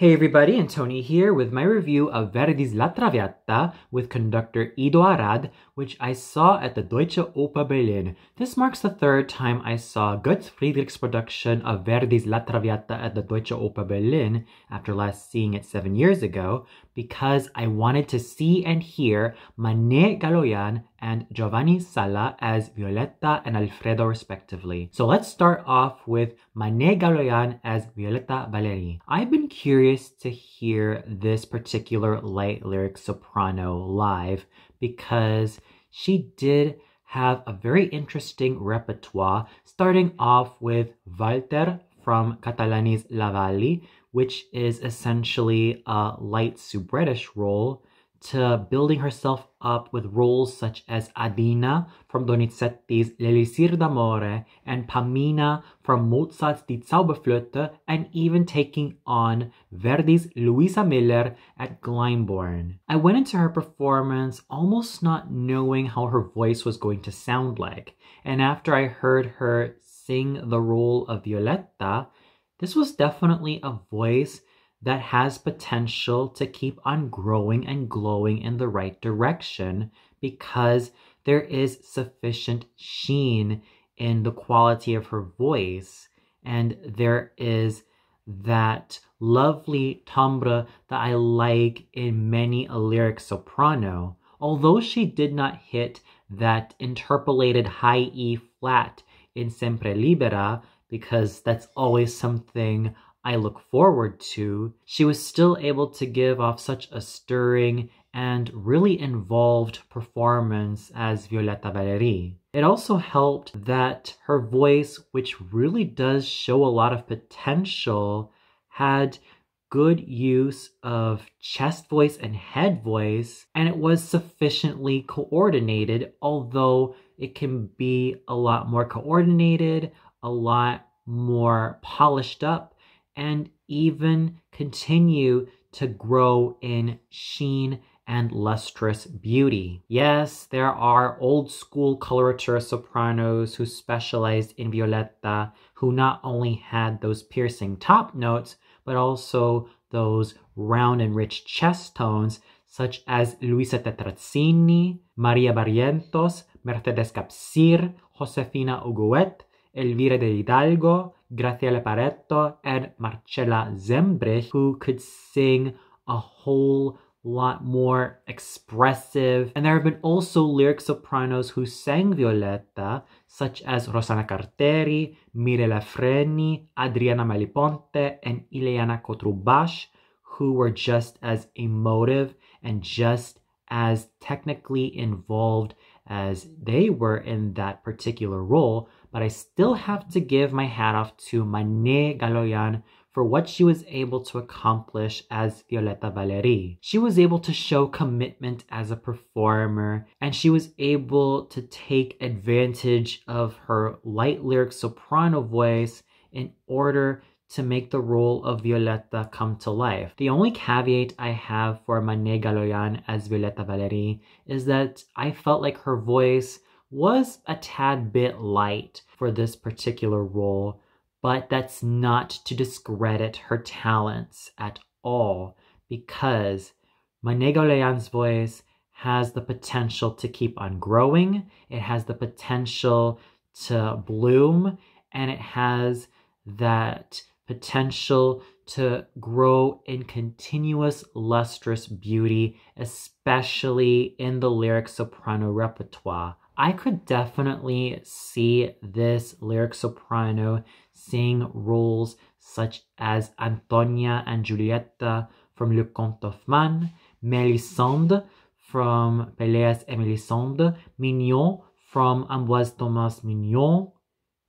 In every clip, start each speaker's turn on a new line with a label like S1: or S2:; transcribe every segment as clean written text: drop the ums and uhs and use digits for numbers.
S1: Hey everybody, and Tony here with my review of Verdi's La Traviata with conductor Ido Arad, which I saw at the Deutsche Oper Berlin. This marks the third time I saw Götz Friedrich's production of Verdi's La Traviata at the Deutsche Oper Berlin, after last seeing it 7 years ago, because I wanted to see and hear Mané Galoyan and Giovanni Sala as Violetta and Alfredo respectively. So let's start off with Mané Galoyan as Violetta Valery. I've been curious to hear this particular light lyric soprano live because she did have a very interesting repertoire, starting off with Walter from Catalani's La Valli, which is essentially a light soubrette role, to building herself up with roles such as Adina from Donizetti's L'Elisir d'Amore and Pamina from Mozart's Die Zauberflöte, and even taking on Verdi's Louisa Miller at Glyndebourne. I went into her performance almost not knowing how her voice was going to sound like, and after I heard her sing the role of Violetta, this was definitely a voice that has potential to keep on growing and glowing in the right direction, because there is sufficient sheen in the quality of her voice, and there is that lovely timbre that I like in many a lyric soprano. Although she did not hit that interpolated high E flat in Sempre Libera, because that's always something I look forward to, she was still able to give off such a stirring and really involved performance as Violetta Valery. It also helped that her voice, which really does show a lot of potential, had good use of chest voice and head voice, and it was sufficiently coordinated, although it can be a lot more coordinated, a lot more polished up, and even continue to grow in sheen and lustrous beauty. Yes, there are old school coloratura sopranos who specialized in Violetta, who not only had those piercing top notes, but also those round and rich chest tones, such as Luisa Tetrazzini, Maria Barrientos, Mercedes Capsir, Josefina Uguet, Elvira de Hidalgo, Graciela Pareto, and Marcella Zembrich, who could sing a whole lot more expressive. And there have been also lyric sopranos who sang Violetta, such as Rosanna Carteri, Mirella Freni, Adriana Maliponte, and Ileana Kotrubash, who were just as emotive and just as technically involved as they were in that particular role. But I still have to give my hat off to Mané Galoyan for what she was able to accomplish as Violetta Valery. She was able to show commitment as a performer, and she was able to take advantage of her light lyric soprano voice in order to make the role of Violetta come to life. The only caveat I have for Mané Galoyan as Violetta Valery is that I felt like her voice was a tad bit light for this particular role, but that's not to discredit her talents at all, because Mané Galoyan's voice has the potential to keep on growing, it has the potential to bloom, and it has that potential to grow in continuous lustrous beauty, especially in the lyric soprano repertoire. I could definitely see this lyric soprano sing roles such as Antonia and Giulietta from Le Comte of Man, Mélisande from Péléas et Mélisande, Mignon from Ambroise Thomas Mignon,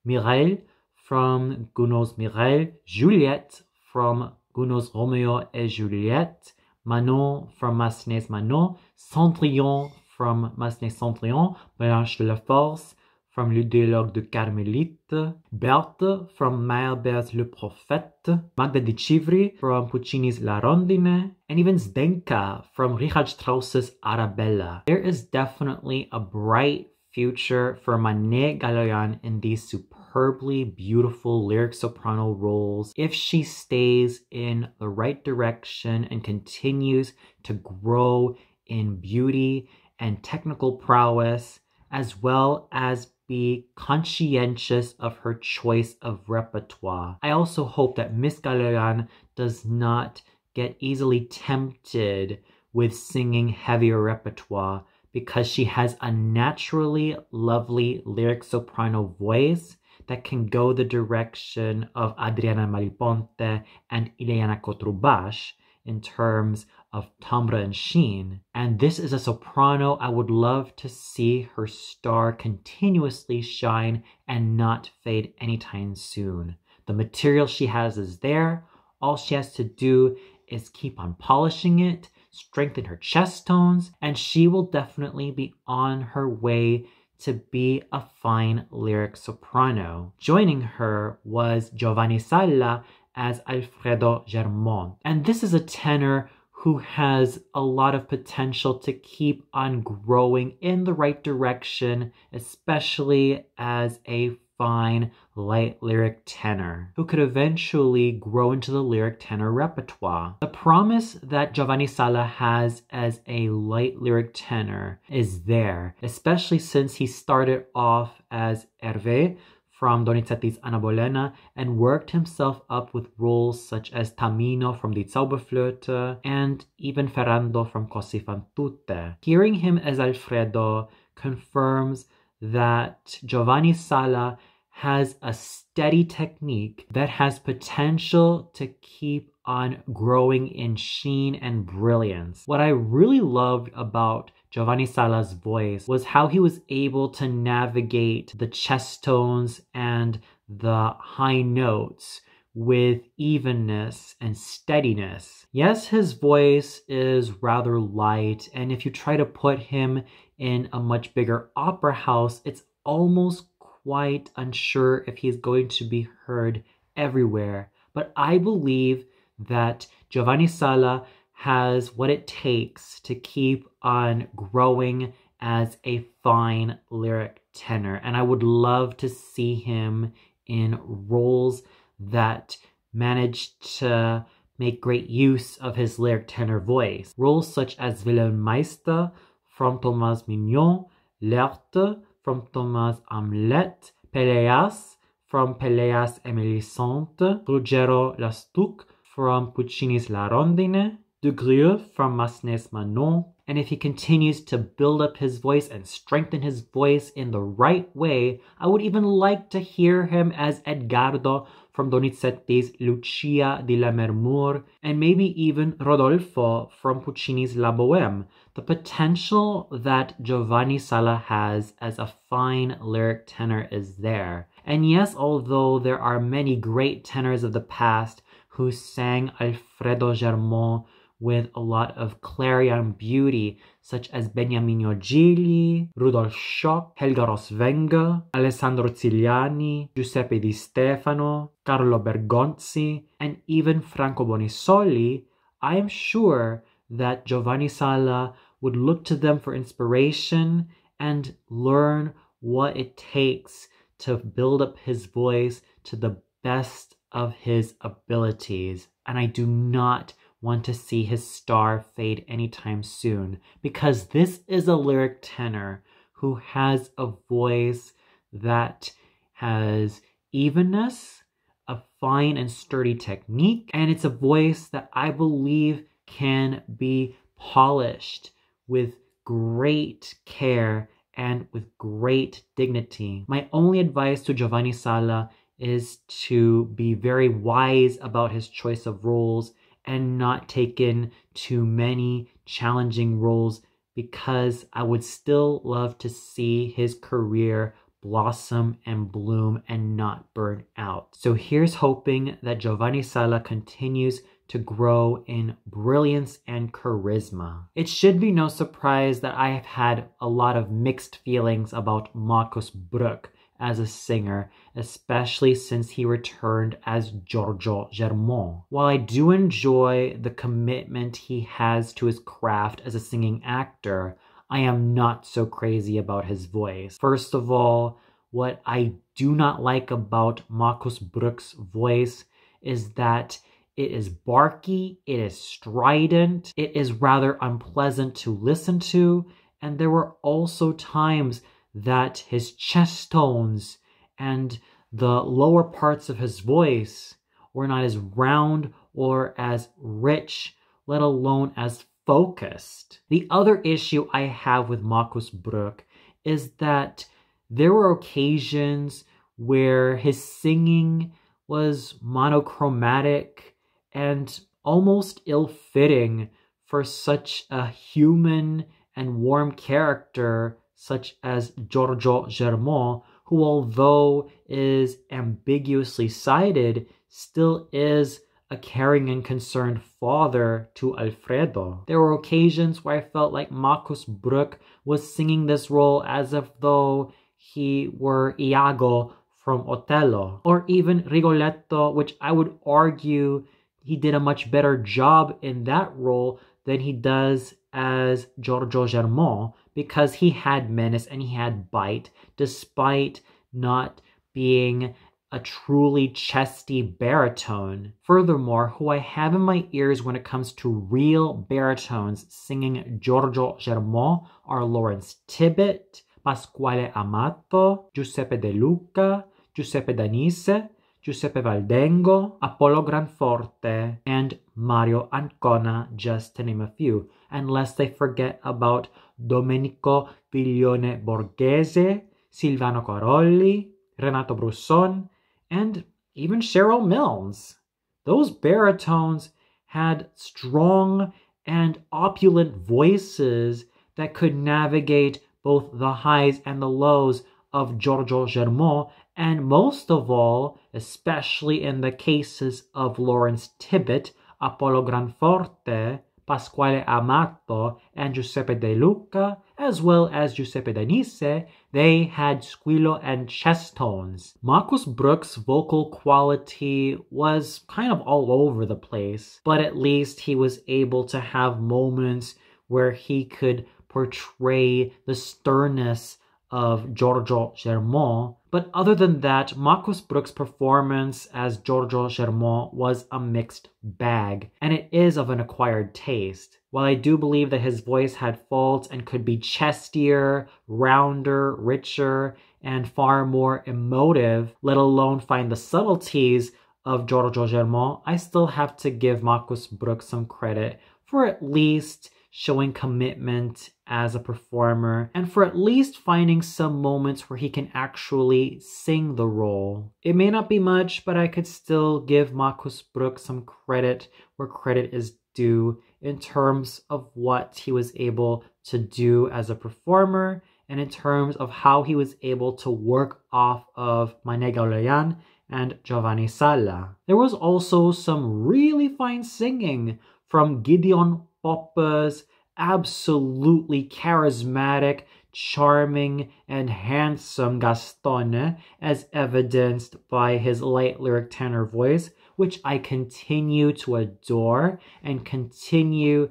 S1: Mireille from Gounod's Mireille, Juliette from Gounod's Romeo et Juliette, Manon from Massenet's Manon, Cendrillon from Massenet's Cendrillon, Blanche de la Force from Le Dialogue de Carmelite, Berthe from Meyerbeer's Le Prophète, Magda di Civri from Puccini's La Rondine, and even Zdenka from Richard Strauss's Arabella. There is definitely a bright future for Mané Galoyan in these superb superbly beautiful lyric soprano roles if she stays in the right direction and continues to grow in beauty and technical prowess, as well as be conscientious of her choice of repertoire. I also hope that Miss Galoyan does not get easily tempted with singing heavier repertoire, because she has a naturally lovely lyric soprano voice that can go the direction of Adriana Maliponte and Ileana Cotrubash in terms of timbre and sheen. And this is a soprano I would love to see her star continuously shine and not fade anytime soon. The material she has is there. All she has to do is keep on polishing it, strengthen her chest tones, and she will definitely be on her way to be a fine lyric soprano. Joining her was Giovanni Salla as Alfredo Germont. And this is a tenor who has a lot of potential to keep on growing in the right direction, especially as a fine light lyric tenor who could eventually grow into the lyric tenor repertoire. The promise that Giovanni Salla has as a light lyric tenor is there, especially since he started off as Hervé from Donizetti's Anna Bolena and worked himself up with roles such as Tamino from Die Zauberflöte and even Ferrando from Così fan tutte. Hearing him as Alfredo confirms that Giovanni Salla has a steady technique that has potential to keep on growing in sheen and brilliance. What I really loved about Giovanni Salla's voice was how he was able to navigate the chest tones and the high notes with evenness and steadiness. Yes, his voice is rather light, and if you try to put him in a much bigger opera house, it's almost quite unsure if he's going to be heard everywhere. But I believe that Giovanni Salla has what it takes to keep on growing as a fine lyric tenor. And I would love to see him in roles that manage to make great use of his lyric tenor voice. Roles such as Wilhelm Meister from Thomas Mignon, Lerte from Thomas Hamlet, Peleas from Peleas et Mélisande, Ruggero Lastuc from Puccini's La Rondine, De Grieux from Massenet's Manon. And if he continues to build up his voice and strengthen his voice in the right way, I would even like to hear him as Edgardo from Donizetti's Lucia di Lammermoor, and maybe even Rodolfo from Puccini's La Bohème. The potential that Giovanni Salla has as a fine lyric tenor is there. And yes, although there are many great tenors of the past who sang Alfredo Germont with a lot of clarion beauty, such as Beniamino Gigli, Rudolf Schock, Helga Roswenger, Alessandro Zigliani, Giuseppe Di Stefano, Carlo Bergonzi, and even Franco Bonisoli, I am sure that Giovanni Salla would look to them for inspiration and learn what it takes to build up his voice to the best of his abilities. And I do not want to see his star fade anytime soon, because this is a lyric tenor who has a voice that has evenness, a fine and sturdy technique, and it's a voice that I believe can be polished with great care and with great dignity. My only advice to Giovanni Salla is to be very wise about his choice of roles and not take in too many challenging roles, because I would still love to see his career blossom and bloom and not burn out. So here's hoping that Giovanni Salla continues to grow in brilliance and charisma. It should be no surprise that I have had a lot of mixed feelings about Markus Bruck as a singer, especially since he returned as Giorgio Germont. While I do enjoy the commitment he has to his craft as a singing actor, I am not so crazy about his voice. First of all, what I do not like about Marcus Bruck's voice is that it is barky, it is strident, it is rather unpleasant to listen to, and there were also times that his chest tones and the lower parts of his voice were not as round or as rich, let alone as focused. The other issue I have with Marcus Bruck is that there were occasions where his singing was monochromatic and almost ill-fitting for such a human and warm character such as Giorgio Germont, who, although is ambiguously cited, still is a caring and concerned father to Alfredo. There were occasions where I felt like Marcus Bruck was singing this role as if though he were Iago from Otello, or even Rigoletto, which I would argue he did a much better job in that role than he does as Giorgio Germont, because he had menace and he had bite, despite not being a truly chesty baritone. Furthermore, who I have in my ears when it comes to real baritones singing Giorgio Germont are Lawrence Tibbett, Pasquale Amato, Giuseppe De Luca, Giuseppe Danise, Giuseppe Valdengo, Apollo Granforte, and Mario Ancona, just to name a few. And lest I forget about Domenico Viglione Borghese, Silvano Carolli, Renato Brusson, and even Cheryl Milnes. Those baritones had strong and opulent voices that could navigate both the highs and the lows of Giorgio Germont, and most of all, especially in the cases of Lawrence Tibbett, Apollo Granforte, Pasquale Amato, and Giuseppe De Luca, as well as Giuseppe Danise, they had squillo and chest tones. Marcus Bruck's vocal quality was kind of all over the place, but at least he was able to have moments where he could portray the sternness of Giorgio Germont. But other than that, Marcus Bruck's performance as Giorgio Germont was a mixed bag, and it is of an acquired taste. While I do believe that his voice had faults and could be chestier, rounder, richer, and far more emotive, let alone find the subtleties of Giorgio Germont, I still have to give Marcus Bruck some credit for at least showing commitment as a performer, and for at least finding some moments where he can actually sing the role. It may not be much, but I could still give Marcus Bruck some credit where credit is due in terms of what he was able to do as a performer, and in terms of how he was able to work off of Mané Galoyan and Giovanni Salla. There was also some really fine singing from Gideon Popper's absolutely charismatic, charming, and handsome Gastone, as evidenced by his light lyric tenor voice, which I continue to adore and continue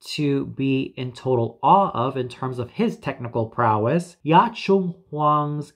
S1: to be in total awe of in terms of his technical prowess. Ya Chung Huang's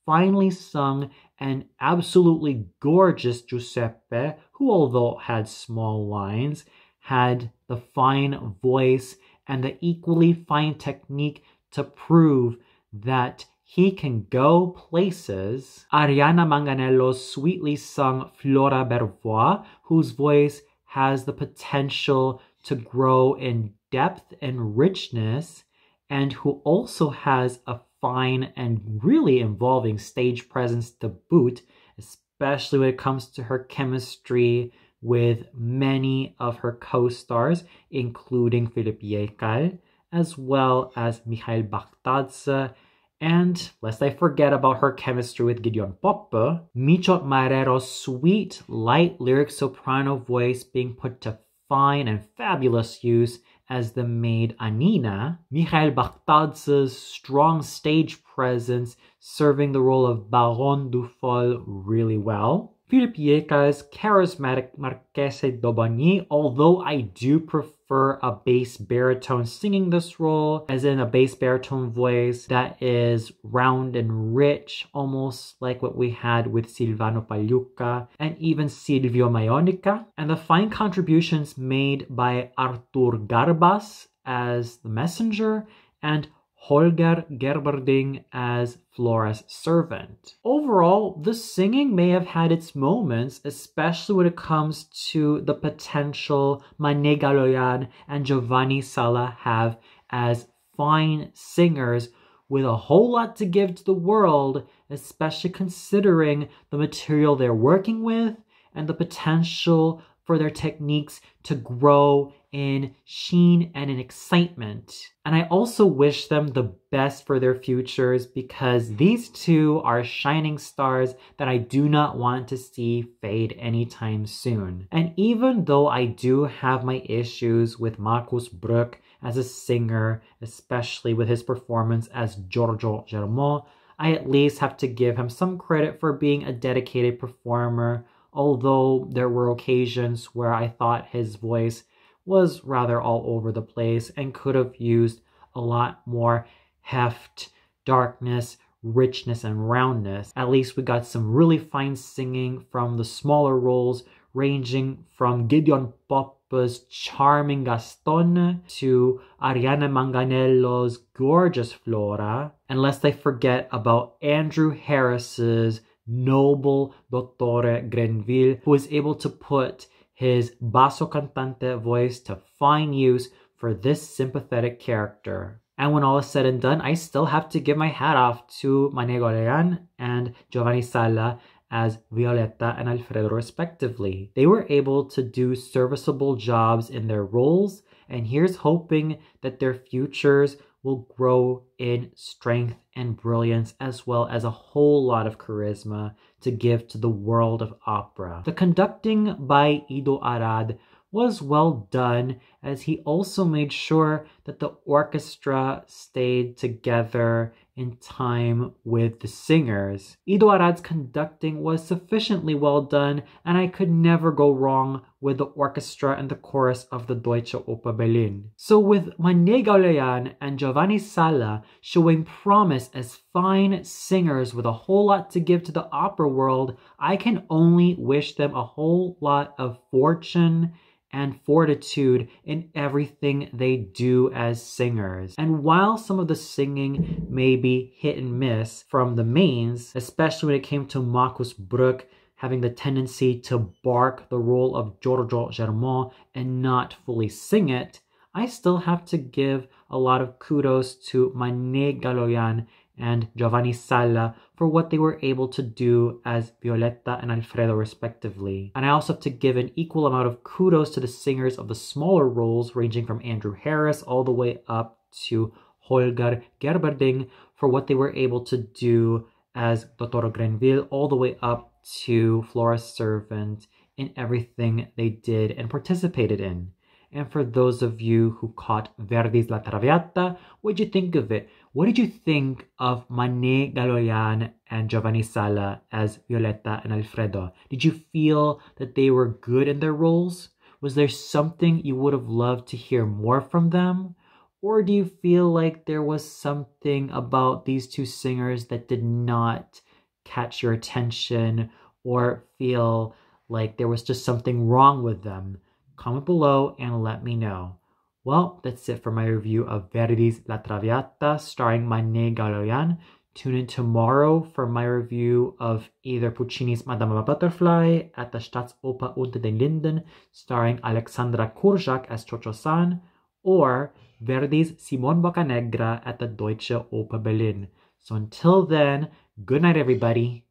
S1: finely sung and absolutely gorgeous Giuseppe, who, although had small lines, had the fine voice and the equally fine technique to prove that he can go places. Ariana Manganello's sweetly sung Flora Bervois, whose voice has the potential to grow in depth and richness, and who also has a fine and really involving stage presence to boot, especially when it comes to her chemistry with many of her co-stars, including Philippe Yekal, as well as Mikhail Bakhtadze, and lest I forget about her chemistry with Gideon Popper, Michot Marero's sweet, light lyric soprano voice being put to fine and fabulous use as the maid Anina, Mikhail Bakhtadze's strong stage presence serving the role of Baron Dufour really well, Philip Yeca's charismatic Marchese d'Aubigny, although I do prefer a bass baritone singing this role, as in a bass baritone voice that is round and rich, almost like what we had with Silvano Pagliuca and even Silvio Maionica, and the fine contributions made by Artur Garbas as the messenger and Holger Gerberding as Flora's servant. Overall, the singing may have had its moments, especially when it comes to the potential Mané Galoyan and Giovanni Sala have as fine singers with a whole lot to give to the world, especially considering the material they're working with and the potential for their techniques to grow in sheen and in excitement. And I also wish them the best for their futures, because these two are shining stars that I do not want to see fade anytime soon. And even though I do have my issues with Markus Bruck as a singer, especially with his performance as Giorgio Germont, I at least have to give him some credit for being a dedicated performer, although there were occasions where I thought his voice was rather all over the place and could have used a lot more heft, darkness, richness, and roundness. At least we got some really fine singing from the smaller roles, ranging from Gideon Poppa's charming Gaston to Ariana Manganello's gorgeous Flora, and lest I forget about Andrew Harris's noble Dottore Grenville, who was able to put his basso cantante voice to fine use for this sympathetic character. And when all is said and done, I still have to give my hat off to Mané Galoyan and Giovanni Sala as Violetta and Alfredo respectively. They were able to do serviceable jobs in their roles, and here's hoping that their futures will grow in strength and brilliance, as well as a whole lot of charisma to give to the world of opera. The conducting by Ido Arad was well done, as he also made sure that the orchestra stayed together in time with the singers. Ido Arad's conducting was sufficiently well done, and I could never go wrong with the orchestra and the chorus of the Deutsche Oper Berlin. So with Mané Galoyan and Giovanni Sala showing promise as fine singers with a whole lot to give to the opera world, I can only wish them a whole lot of fortune and fortitude in everything they do as singers. And while some of the singing may be hit and miss from the mains, especially when it came to Markus Bruck having the tendency to bark the role of Giorgio Germont and not fully sing it, I still have to give a lot of kudos to Mané Galoyan and Giovanni Sala for what they were able to do as Violetta and Alfredo respectively. And I also have to give an equal amount of kudos to the singers of the smaller roles, ranging from Andrew Harris all the way up to Holger Gerberding, for what they were able to do as Dottore Grenville, all the way up to Flora's servant, in everything they did and participated in. And for those of you who caught Verdi's La Traviata, what did you think of it? What did you think of Mané Galoyan and Giovanni Sala as Violetta and Alfredo? Did you feel that they were good in their roles? Was there something you would have loved to hear more from them? Or do you feel like there was something about these two singers that did not catch your attention, or feel like there was just something wrong with them? Comment below and let me know. Well, that's it for my review of Verdi's La Traviata starring Mané Galoyan. Tune in tomorrow for my review of either Puccini's Madama Butterfly at the Staatsoper unter den Linden starring Alexandra Kurczak as Cho-Cho-san, or Verdi's Simon Boccanegra at the Deutsche Oper Berlin. So until then, good night everybody.